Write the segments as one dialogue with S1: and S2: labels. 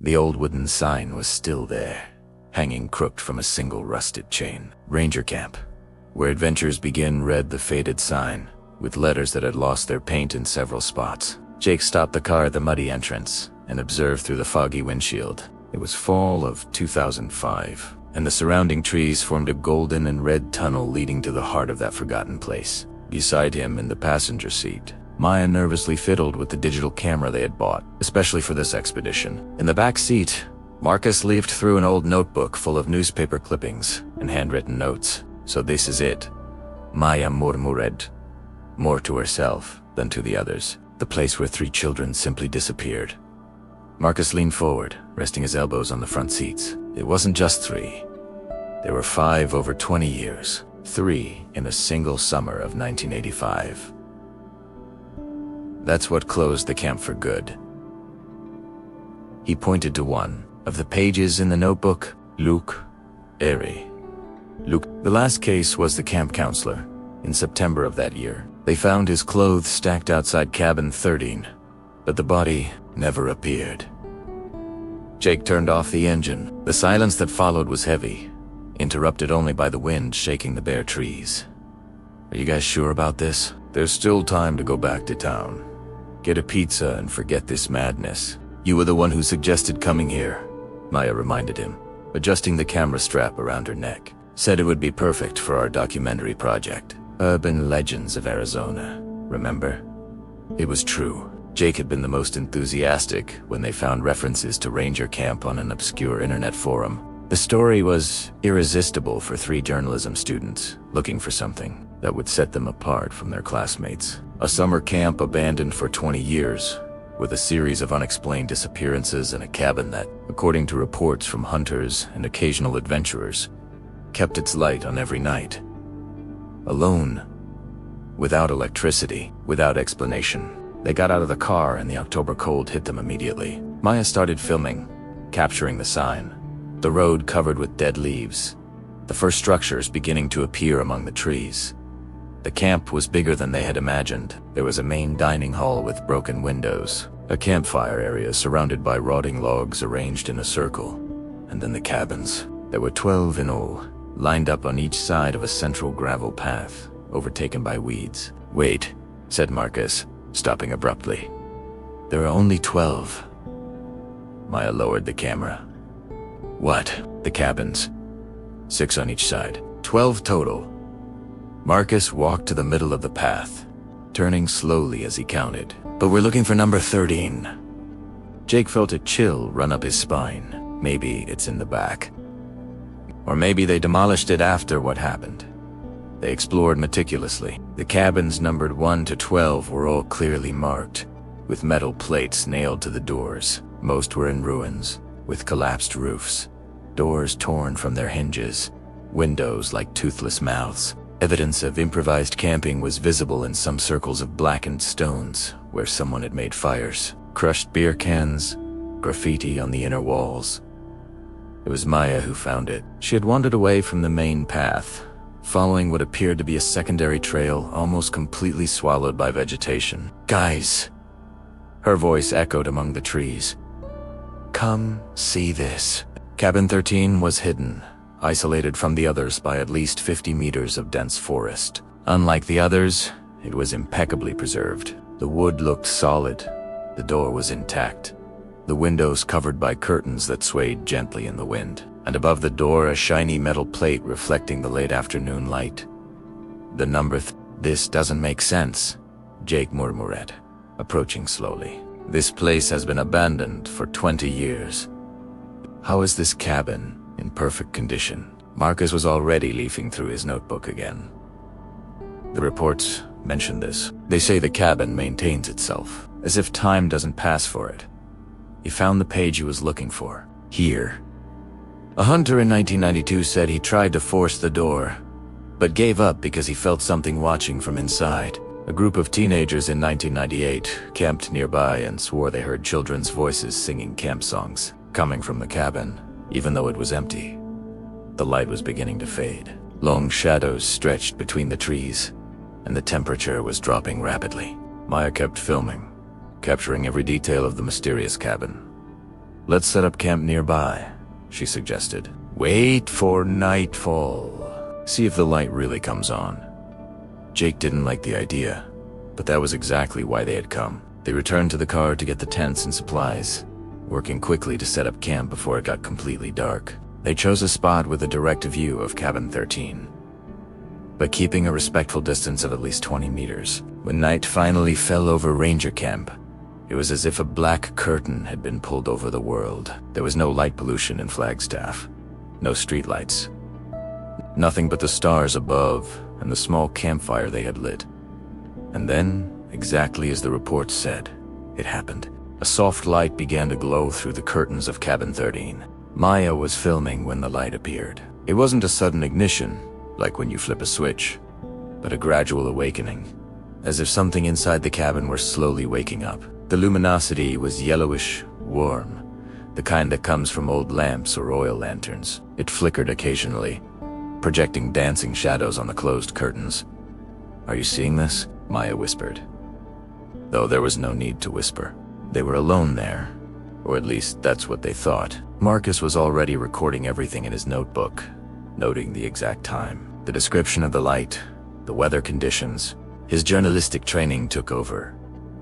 S1: The old wooden sign was still there, hanging crooked from a single rusted chain. Ranger Camp. Where adventures begin read the faded sign, with letters that had lost their paint in several spots. Jake stopped the car at the muddy entrance and observed through the foggy windshield. It was fall of 2005, and the surrounding trees formed a golden and red tunnel leading to the heart of that forgotten place. Beside him in the passenger seat, Maya nervously fiddled with the digital camera they had bought, especially for this expedition. In the back seat, Marcus leafed through an old notebook full of newspaper clippings and handwritten notes. So this is it. Maya murmured, more to herself than to the others. The place where 3 children simply disappeared. Marcus leaned forward, resting his elbows on the front seats. It wasn't just 3. There were 5 over 20 years. 3 in a single summer of 1985. That's what closed the camp for good. He pointed to one of the pages in the notebook. Luke, Airy. Luke. The last case was the camp counselor. In September of that year, they found his clothes stacked outside cabin 13, but the body never appeared. Jake turned off the engine. The silence that followed was heavy, interrupted only by the wind shaking the bare trees. Are you guys sure about this? There's still time to go back to town. Get a pizza and forget this madness. You were the one who suggested coming here, Maya reminded him, adjusting the camera strap around her neck. Said it would be perfect for our documentary project. Urban Legends of Arizona, remember? It was true. Jake had been the most enthusiastic when they found references to Ranger Camp on an obscure internet forum. The story was irresistible for 3 journalism students looking for something that would set them apart from their classmates. A summer camp abandoned for 20 years, with a series of unexplained disappearances and a cabin that, according to reports from hunters and occasional adventurers, kept its light on every night. Alone, without electricity, without explanation. They got out of the car and the October cold hit them immediately. Maya started filming, capturing the sign. The road covered with dead leaves, the first structures beginning to appear among the trees. The camp was bigger than they had imagined. There was a main dining hall with broken windows, a campfire area surrounded by rotting logs arranged in a circle, and then the cabins. There were 12 in all, lined up on each side of a central gravel path, overtaken by weeds. Wait, said Marcus, stopping abruptly. There are only 12. Maya lowered the camera. What? The cabins. 6 on each side. 12 total. Marcus walked to the middle of the path, turning slowly as he counted. But we're looking for number 13. Jake felt a chill run up his spine. Maybe it's in the back. Or maybe they demolished it after what happened. They explored meticulously. The cabins numbered 1 to 12 were all clearly marked, with metal plates nailed to the doors. Most were in ruins, with collapsed roofs, doors torn from their hinges, windows like toothless mouths. Evidence of improvised camping was visible in some circles of blackened stones where someone had made fires. Crushed beer cans, graffiti on the inner walls. It was Maya who found it. She had wandered away from the main path, following what appeared to be a secondary trail almost completely swallowed by vegetation. Guys! Her voice echoed among the trees. Come see this. Cabin 13 was hidden, isolated from the others by at least 50 meters of dense forest. Unlike the others, it was impeccably preserved. The wood looked solid. The door was intact. The windows covered by curtains that swayed gently in the wind, and above the door a shiny metal plate reflecting the late afternoon light. The number This doesn't make sense, Jake murmured, approaching slowly. This place has been abandoned for 20 years. How is this cabin in perfect condition? Marcus was already leafing through his notebook again. The reports mention this. They say the cabin maintains itself, as if time doesn't pass for it. He found the page he was looking for. Here. A hunter in 1992 said he tried to force the door, but gave up because he felt something watching from inside. A group of teenagers in 1998 camped nearby and swore they heard children's voices singing camp songs, coming from the cabin, even though it was empty. The light was beginning to fade. Long shadows stretched between the trees, and the temperature was dropping rapidly. Maya kept filming, capturing every detail of the mysterious cabin. Let's set up camp nearby, she suggested. Wait for nightfall. See if the light really comes on. Jake didn't like the idea, but that was exactly why they had come. They returned to the car to get the tents and supplies, working quickly to set up camp before it got completely dark. They chose a spot with a direct view of cabin 13, but keeping a respectful distance of at least 20 meters. When night finally fell over Ranger Camp, it was as if a black curtain had been pulled over the world. There was no light pollution in Flagstaff, no streetlights, nothing but the stars above and the small campfire they had lit. And then, exactly as the report said, it happened. A soft light began to glow through the curtains of cabin 13. Maya was filming when the light appeared. It wasn't a sudden ignition, like when you flip a switch, but a gradual awakening, as if something inside the cabin were slowly waking up. The luminosity was yellowish, warm, the kind that comes from old lamps or oil lanterns. It flickered occasionally, projecting dancing shadows on the closed curtains. "Are you seeing this?" Maya whispered. Though there was no need to whisper. They were alone there, or at least that's what they thought. Marcus was already recording everything in his notebook, noting the exact time, the description of the light, the weather conditions. His journalistic training took over,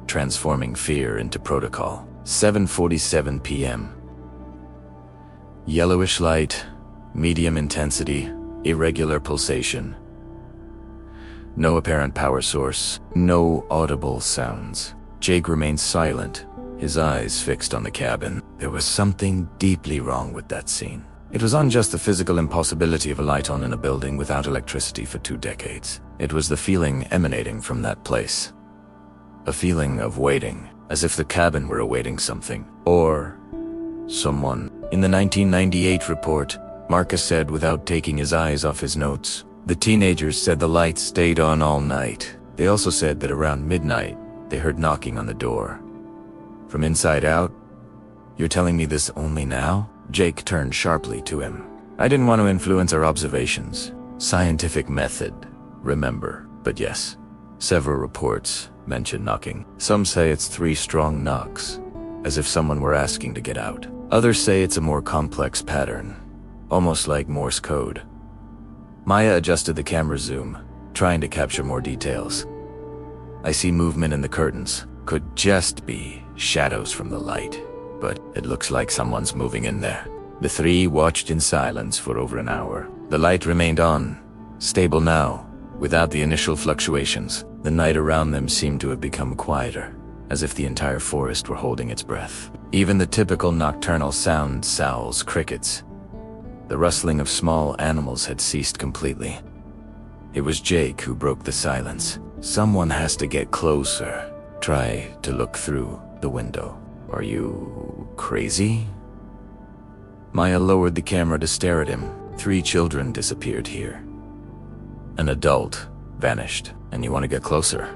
S1: transforming fear into protocol. 7:47 p.m. Yellowish light, medium intensity, irregular pulsation. No apparent power source, no audible sounds. Jake remained silent, his eyes fixed on the cabin. There was something deeply wrong with that scene. It was not just the physical impossibility of a light on in a building without electricity for 2 decades. It was the feeling emanating from that place. A feeling of waiting, as if the cabin were awaiting something, or someone. In the 1998 report, Marcus said without taking his eyes off his notes, the teenagers said the lights stayed on all night. They also said that around midnight, they heard knocking on the door. From inside out? You're telling me this only now? Jake turned sharply to him. I didn't want to influence our observations. Scientific method, remember. But yes, several reports mention knocking. Some say it's 3 strong knocks, as if someone were asking to get out. Others say it's a more complex pattern, almost like Morse code. Maya adjusted the camera zoom, trying to capture more details. I see movement in the curtains. Could just be shadows from the light, but it looks like someone's moving in there. The 3 watched in silence for over an hour. The light remained on, stable now, without the initial fluctuations. The night around them seemed to have become quieter, as if the entire forest were holding its breath. Even the typical nocturnal sounds, owls, crickets, the rustling of small animals had ceased completely. It was Jake who broke the silence. Someone has to get closer. Try to look through the window. Are you crazy? Maya lowered the camera to stare at him. 3 children disappeared here. An adult vanished. And you want to get closer?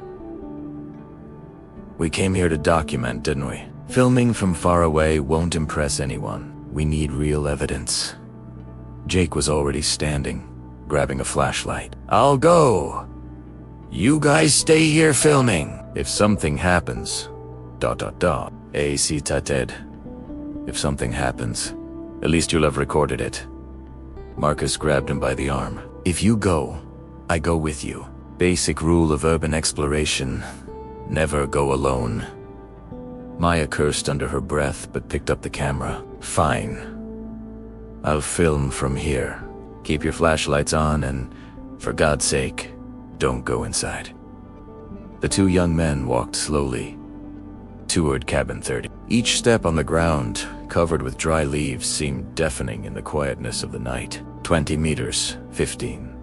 S1: We came here to document, didn't we? Filming from far away won't impress anyone. We need real evidence. Jake was already standing, grabbing a flashlight. I'll go. You guys stay here filming. If something happens, ... AC Tated. If something happens, at least you'll have recorded it. Marcus grabbed him by the arm. If you go, I go with you. Basic rule of urban exploration. Never go alone. Maya cursed under her breath but picked up the camera. Fine. I'll film from here. Keep your flashlights on and, for God's sake, don't go inside. The 2 young men walked slowly toward cabin 30. Each step on the ground, covered with dry leaves, seemed deafening in the quietness of the night. 20 meters, 15.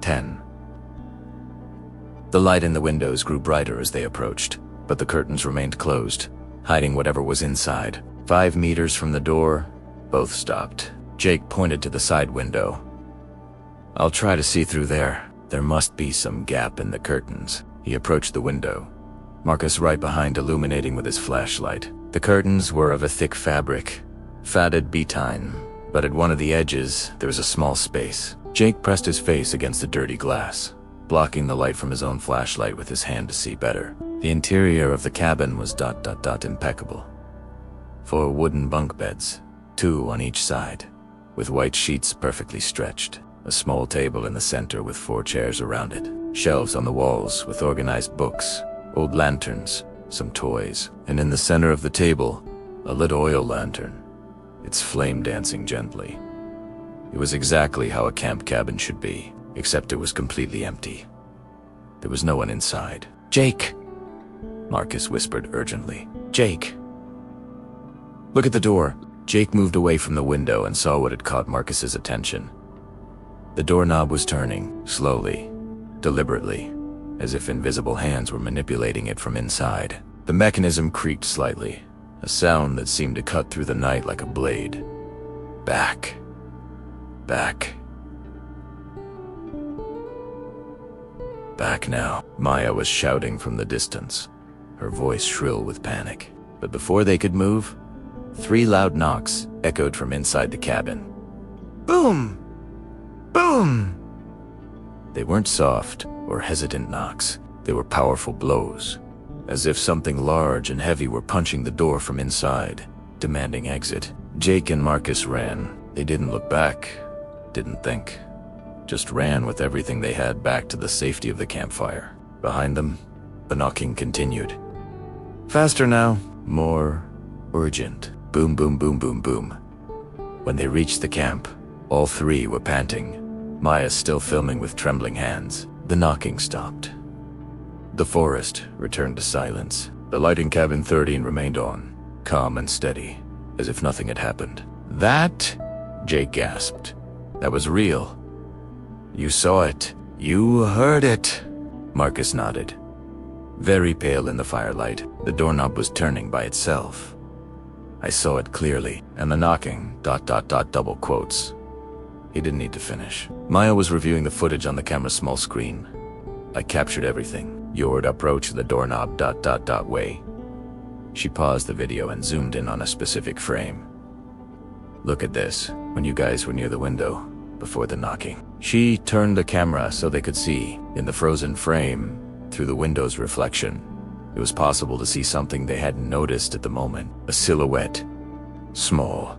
S1: 10. The light in the windows grew brighter as they approached, but the curtains remained closed, hiding whatever was inside. 5 meters from the door, both stopped. Jake pointed to the side window. I'll try to see through there. There must be some gap in the curtains. He approached the window, Marcus right behind, illuminating with his flashlight. The curtains were of a thick fabric, fatted betine, but at one of the edges, there was a small space. Jake pressed his face against the dirty glass, blocking the light from his own flashlight with his hand to see better. The interior of the cabin was ... impeccable. 4 wooden bunk beds, 2 on each side, with white sheets perfectly stretched. A small table in the center with 4 chairs around it. Shelves on the walls with organized books, old lanterns, some toys, and in the center of the table, a lit oil lantern, its flame dancing gently. It was exactly how a camp cabin should be, except it was completely empty. There was no one inside. "Jake!" Marcus whispered urgently. "Jake!" "Look at the door." Jake moved away from the window and saw what had caught Marcus's attention. The doorknob was turning, slowly, deliberately, as if invisible hands were manipulating it from inside. The mechanism creaked slightly, a sound that seemed to cut through the night like a blade. Back. Back. Back now, Maya was shouting from the distance, her voice shrill with panic. But before they could move, 3 loud knocks echoed from inside the cabin. Boom! Boom! They weren't soft or hesitant knocks. They were powerful blows, as if something large and heavy were punching the door from inside, demanding exit. Jake and Marcus ran. They didn't look back, didn't think. Just ran with everything they had back to the safety of the campfire. Behind them, the knocking continued. Faster now, more urgent. Boom, boom, boom, boom, boom. When they reached the camp, all 3 were panting, Maya still filming with trembling hands. The knocking stopped. The forest returned to silence. The light in cabin 13 remained on, calm and steady, as if nothing had happened. "That?" Jake gasped. "That was real. You saw it. You heard it." Marcus nodded. Very pale in the firelight, the doorknob was turning by itself. "I saw it clearly, and the knocking, ... double quotes." He didn't need to finish. Maya was reviewing the footage on the camera's small screen. "I captured everything. Your approach to the doorknob ... way." She paused the video and zoomed in on a specific frame. "Look at this, when you guys were near the window, before the knocking." She turned the camera so they could see, in the frozen frame, through the window's reflection. It was possible to see something they hadn't noticed at the moment. A silhouette. Small.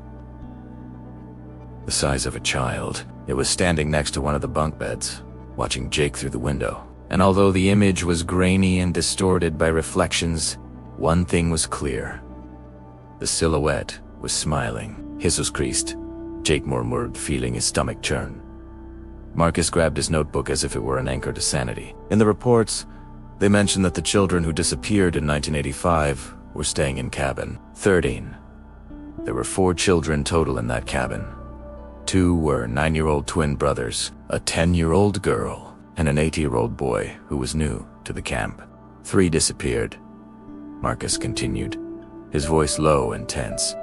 S1: The size of a child. It was standing next to one of the bunk beds, watching Jake through the window. And although the image was grainy and distorted by reflections, one thing was clear. The silhouette was smiling. His was creased. Jake murmured, feeling his stomach churn. Marcus grabbed his notebook as if it were an anchor to sanity. In the reports, they mentioned that the children who disappeared in 1985 were staying in cabin 13. There were 4 children total in that cabin. 2 were 9-year-old twin brothers, a 10-year-old girl, and an 8-year-old boy who was new to the camp. 3 disappeared, Marcus continued, his voice low and tense.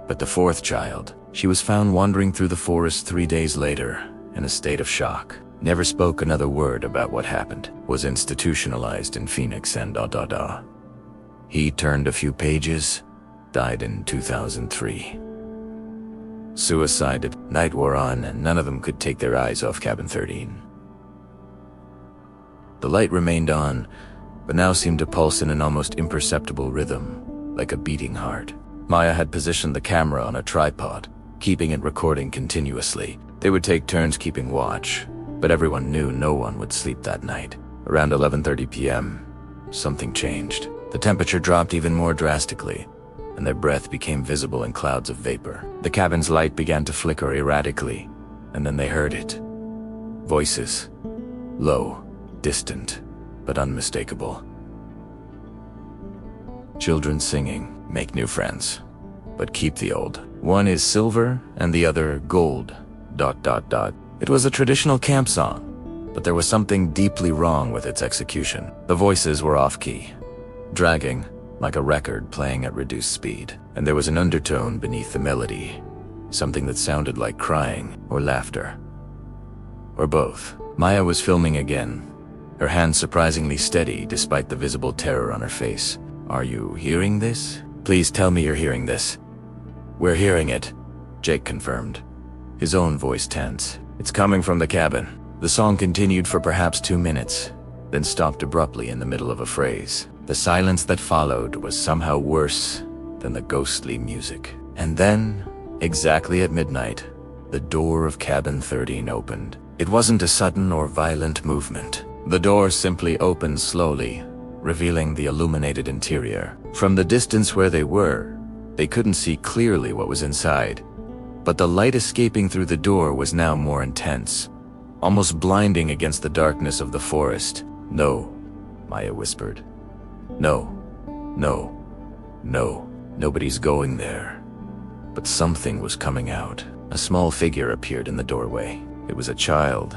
S1: But the 4th child, she was found wandering through the forest 3 days later, in a state of shock. Never spoke another word about what happened. Was institutionalized in Phoenix and ... He turned a few pages, died in 2003. Suicided. Night wore on and none of them could take their eyes off cabin 13. The light remained on, but now seemed to pulse in an almost imperceptible rhythm, like a beating heart. Maya had positioned the camera on a tripod, keeping it recording continuously. They would take turns keeping watch, but everyone knew no one would sleep that night. Around 11:30 p.m., something changed. The temperature dropped even more drastically, and their breath became visible in clouds of vapor. The cabin's light began to flicker erratically, and then they heard it. Voices. Low, distant, but unmistakable. Children singing, "Make new friends, but keep the old. One is silver and the other gold, ... It was a traditional camp song, but there was something deeply wrong with its execution. The voices were off-key, dragging, like a record playing at reduced speed, and there was an undertone beneath the melody, something that sounded like crying or laughter. Or both. Maya was filming again, her hands surprisingly steady despite the visible terror on her face. "Are you hearing this? Please tell me you're hearing this." "We're hearing it," Jake confirmed, his own voice tense. "It's coming from the cabin." The song continued for perhaps 2 minutes, then stopped abruptly in the middle of a phrase. The silence that followed was somehow worse then the ghostly music. And then, exactly at midnight, the door of cabin 13 opened. It wasn't a sudden or violent movement. The door simply opened slowly, revealing the illuminated interior. From the distance where they were, they couldn't see clearly what was inside, but the light escaping through the door was now more intense, almost blinding against the darkness of the forest. "No," Maya whispered. "No, no, no, nobody's going there." But something was coming out. A small figure appeared in the doorway. It was a child,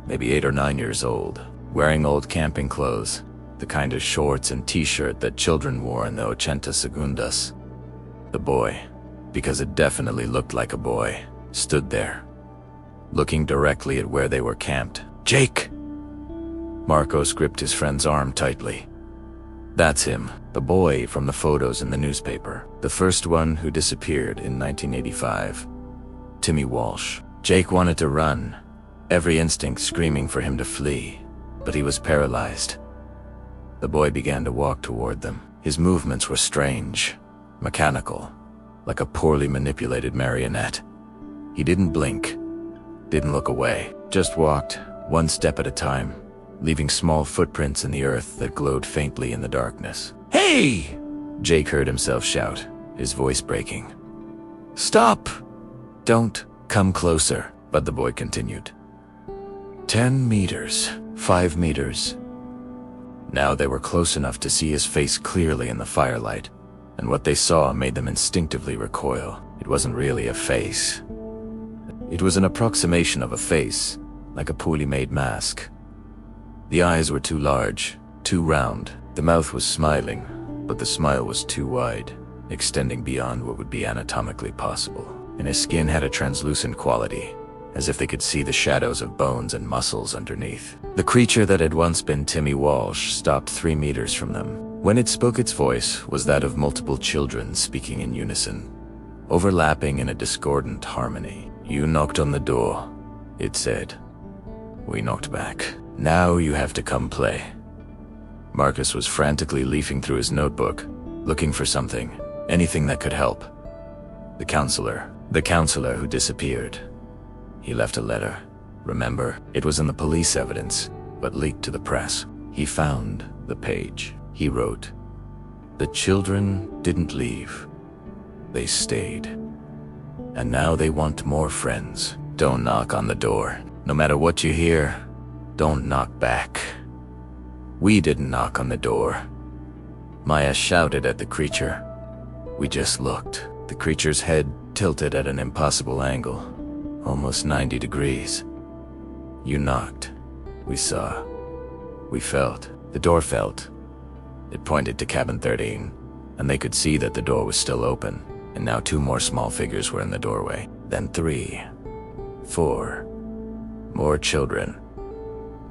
S1: maybe 8 or 9 years old, wearing old camping clothes, the kind of shorts and t-shirt that children wore in the 80 segundas. The boy, because it definitely looked like a boy, stood there, looking directly at where they were camped. "Jake!" Marcos gripped his friend's arm tightly. That's him, the boy from the photos in the newspaper, the first one who disappeared in 1985. Timmy Walsh. Jake wanted to run, every instinct screaming for him to flee, but he was paralyzed. The boy began to walk toward them. His movements were strange, mechanical, like a poorly manipulated marionette. He didn't blink, didn't look away, just walked, one step at a time, leaving small footprints in the earth that glowed faintly in the darkness. "Hey!" Jake heard himself shout, his voice breaking. "Stop! Don't come closer," but the boy continued. 10 meters, 5 meters. Now they were close enough to see his face clearly in the firelight, and what they saw made them instinctively recoil. It wasn't really a face. It was an approximation of a face, like a poorly made mask. The eyes were too large, too round. The mouth was smiling, but the smile was too wide, extending beyond what would be anatomically possible. And his skin had a translucent quality, as if they could see the shadows of bones and muscles underneath. The creature that had once been Timmy Walsh stopped 3 meters from them. When it spoke, its voice was that of multiple children speaking in unison, overlapping in a discordant harmony. "You knocked on the door," it said. We knocked back. "Now you have to come play." Marcus was frantically leafing through his notebook, looking for something, anything that could help. The counselor who disappeared. He left a letter. Remember, it was in the police evidence, but leaked to the press. He found the page. He wrote, "The children didn't leave. They stayed. And now they want more friends. Don't knock on the door. No matter what you hear, don't knock back." We didn't knock on the door. Maya shouted at the creature. We just looked. The creature's head tilted at an impossible angle, almost 90 degrees. "You knocked. We saw. We felt." The door felt. It pointed to cabin 13, and they could see that the door was still open, and now 2 more small figures were in the doorway. Then 3, 4, more children,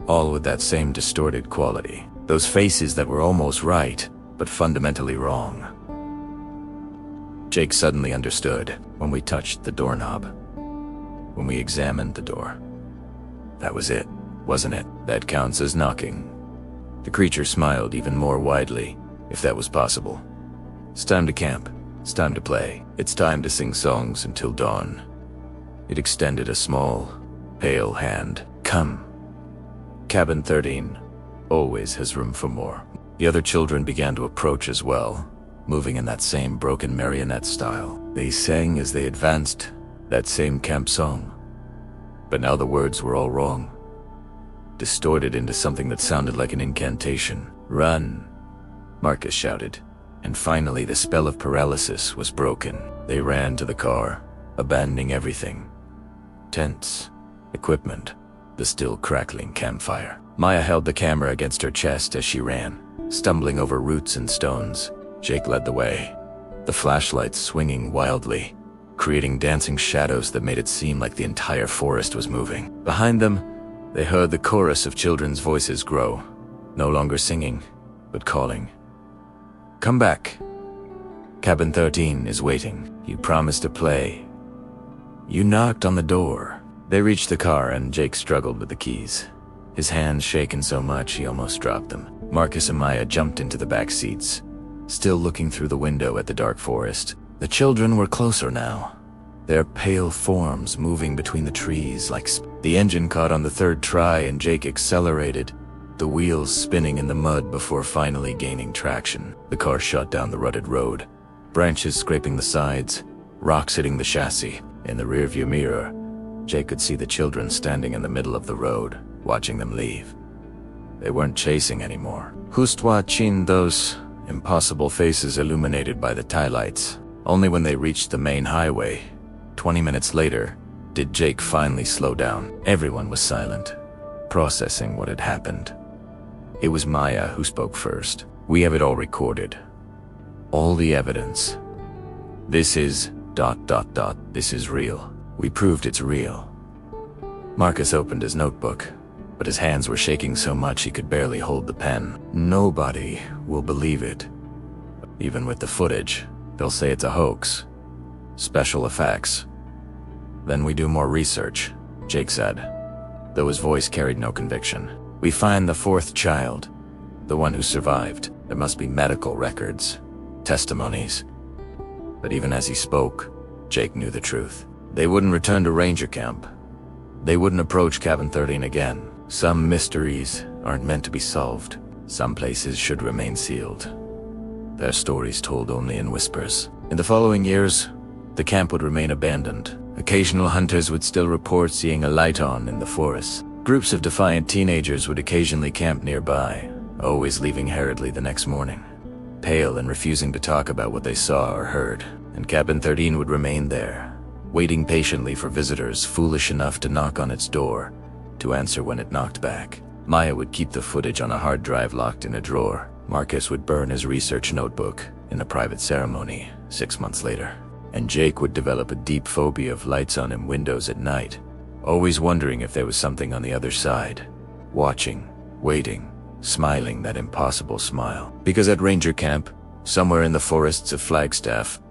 S1: all with that same distorted quality. Those faces that were almost right, but fundamentally wrong. Jake suddenly understood when we touched the doorknob, when we examined the door. That was it, wasn't it? That counts as knocking. The creature smiled even more widely, if that was possible. "It's time to camp. It's time to play. It's time to sing songs until dawn." It extended a small, pale hand. "Come. Cabin 13 always has room for more." The other children began to approach as well, moving in that same broken marionette style. They sang as they advanced, that same camp song. But now the words were all wrong, distorted into something that sounded like an incantation. "Run," Marcus shouted. And finally the spell of paralysis was broken. They ran to the car, abandoning everything. Tents, equipment, the still crackling campfire. Maya held the camera against her chest as she ran, stumbling over roots and stones. Jake led the way, the flashlights swinging wildly, creating dancing shadows that made it seem like the entire forest was moving. Behind them, they heard the chorus of children's voices grow, no longer singing, but calling. "Come back. Cabin 13 is waiting. You promised to play. You knocked on the door." They reached the car and Jake struggled with the keys, his hands shaken so much he almost dropped them. Marcus and Maya jumped into the back seats, still looking through the window at the dark forest. The children were closer now, their pale forms moving between the trees like the engine caught on the third try and Jake accelerated, the wheels spinning in the mud before finally gaining traction. The car shot down the rutted road, branches scraping the sides, rocks hitting the chassis. In the rearview mirror, Jake could see the children standing in the middle of the road, watching them leave. They weren't chasing anymore. Just watching those impossible faces illuminated by the taillights. Only when they reached the main highway, 20 minutes later, did Jake finally slow down. Everyone was silent, processing what had happened. It was Maya who spoke first. We have it all recorded. All the evidence. This is ... This is real. We proved it's real. Marcus opened his notebook, but his hands were shaking so much he could barely hold the pen. Nobody will believe it. Even with the footage, they'll say it's a hoax. Special effects. Then we do more research, Jake said, though his voice carried no conviction. We find the fourth child, the one who survived. There must be medical records, testimonies. But even as he spoke, Jake knew the truth. They wouldn't return to Ranger Camp. They wouldn't approach Cabin 13 again. Some mysteries aren't meant to be solved. Some places should remain sealed. Their stories told only in whispers. In the following years, the camp would remain abandoned. Occasional hunters would still report seeing a light on in the forest. Groups of defiant teenagers would occasionally camp nearby, always leaving hurriedly the next morning, pale and refusing to talk about what they saw or heard. And Cabin 13 would remain there, waiting patiently for visitors foolish enough to knock on its door, to answer when it knocked back. Maya would keep the footage on a hard drive locked in a drawer. Marcus would burn his research notebook in a private ceremony 6 months later. And Jake would develop a deep phobia of lights on in windows at night, always wondering if there was something on the other side, watching, waiting, smiling that impossible smile. Because at Ranger Camp, somewhere in the forests of Flagstaff,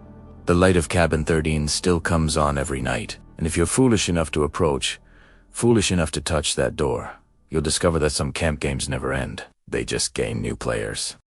S1: the light of Cabin 13 still comes on every night. And if you're foolish enough to approach, foolish enough to touch that door, you'll discover that some camp games never end. They just gain new players.